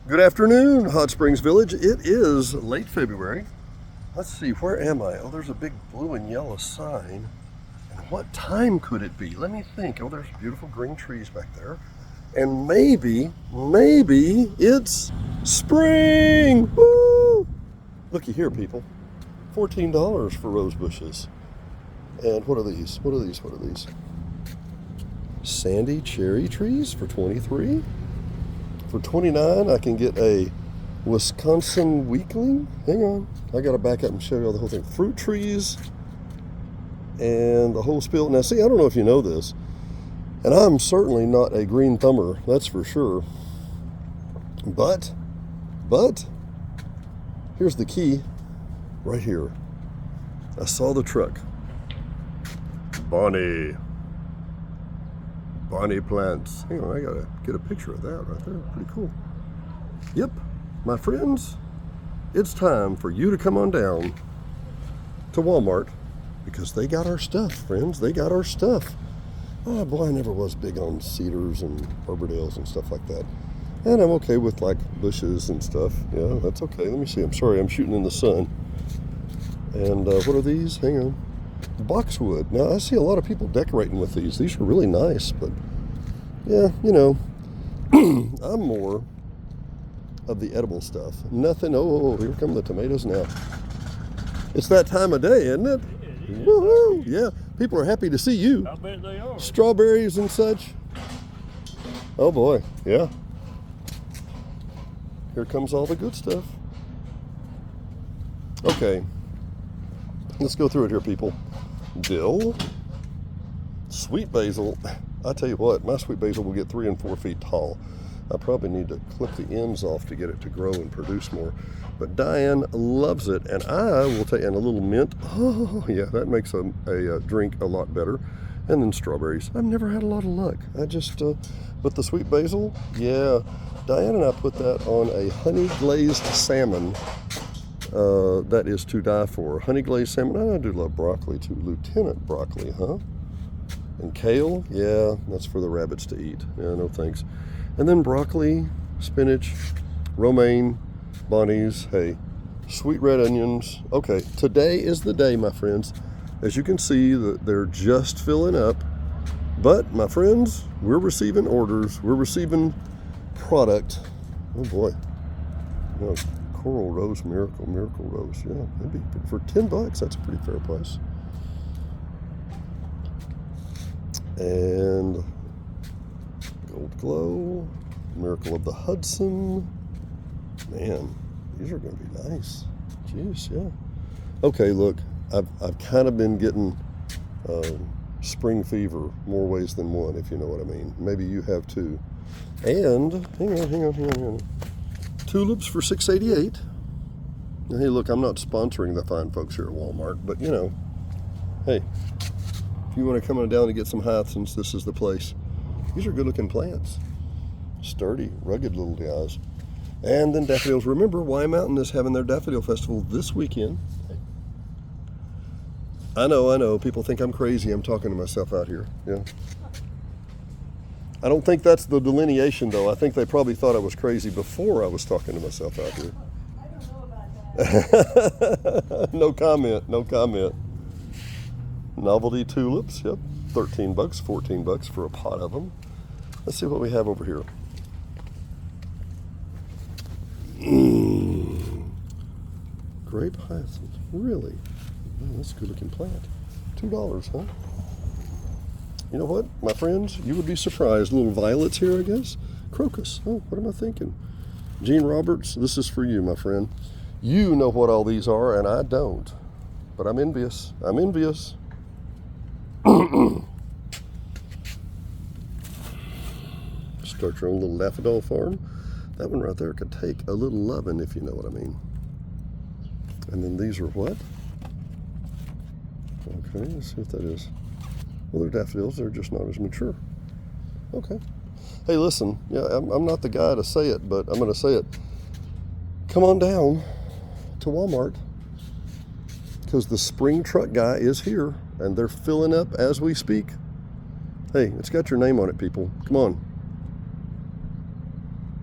Good afternoon, Hot Springs Village. It is late February. Let's see, where am I? Oh, there's a big blue and yellow sign. And what time could it be? Let me think. Oh, there's beautiful green trees back there. And maybe it's spring. Woo! Looky here, people. $14 for rose bushes. And what are these? What are these? Sandy cherry trees for $23. For $29, I can get a Wisconsin weakling. Hang on, I gotta back up and show you all the whole thing. Fruit trees and the whole spiel. Now see, I don't know if you know this, and I'm certainly not a green thumber, that's for sure. But, here's the key, right here. I saw the truck. Bonnie plants. Hang on, I gotta get a picture of that right there. Pretty cool. Yep, my friends, it's time for you to come on down to Walmart because they got our stuff, friends. They got our stuff. Oh boy, I never was big on cedars and arbordales and stuff like that. And I'm okay with like bushes and stuff. Yeah, that's okay. Let me see. I'm sorry, I'm shooting in the sun. And what are these? Hang on. Boxwood. Now I see a lot of people decorating with these. These are really nice, but yeah, you know, I'm more of the edible stuff. Nothing. Oh, here come the tomatoes now. It's that time of day, isn't it? Woohoo! Yeah, people are happy to see you. I bet they are. Strawberries and such. Oh boy, yeah. Here comes all the good stuff. Okay. Let's go through it here, people. Dill, sweet basil. I tell you what, my sweet basil will get 3 and 4 feet tall. I probably need to clip the ends off to get it to grow and produce more. But Diane loves it, and I will take, and a little mint. Oh yeah, that makes a drink a lot better. And then strawberries. I've never had a lot of luck. I just, but the sweet basil, yeah. Diane and I put that on a honey glazed salmon. That is to die for. Honey glazed salmon. I do love broccoli too. Lieutenant broccoli, huh? And kale, yeah, that's for the rabbits to eat. Yeah, no thanks. And then broccoli, spinach, romaine, bonnies, hey, sweet red onions. Okay, today is the day, my friends. As you can see, they're just filling up. But, my friends, we're receiving orders. We're receiving product. Oh boy. Yeah. Coral Rose, Miracle Rose. Yeah, maybe for $10, that's a pretty fair price. And Gold Glow, Miracle of the Hudson. Man, these are going to be nice. Jeez, yeah. Okay, look, I've kind of been getting spring fever more ways than one, if you know what I mean. Maybe you have too. And hang on. Tulips for $6.88. Now, hey, look, I'm not sponsoring the fine folks here at Walmart, but you know, hey, if you want to come on down and get some hyacinths, this is the place. These are good-looking plants, sturdy, rugged little guys. And then daffodils. Remember, Y Mountain is having their daffodil festival this weekend. Hey. I know. People think I'm crazy. I'm talking to myself out here. Yeah. I don't think that's the delineation, though. I think they probably thought I was crazy before I was talking to myself out here. I don't know about that. No comment. Novelty tulips, yep. $13, $14 for a pot of them. Let's see what we have over here. Grape hyacinth, really? Oh, that's a good looking plant. $2, huh? You know what, my friends? You would be surprised. Little violets here, I guess. Crocus. Oh, what am I thinking? Gene Roberts, this is for you, my friend. You know what all these are, and I don't. But I'm envious. Start your own little daffodil farm. That one right there could take a little loving, if you know what I mean. And then these are what? Okay, let's see what that is. Well, they're daffodils, they're just not as mature. Okay. Hey, listen, yeah, I'm not the guy to say it, but I'm going to say it. Come on down to Walmart because the spring truck guy is here and they're filling up as we speak. Hey, it's got your name on it, people. Come on.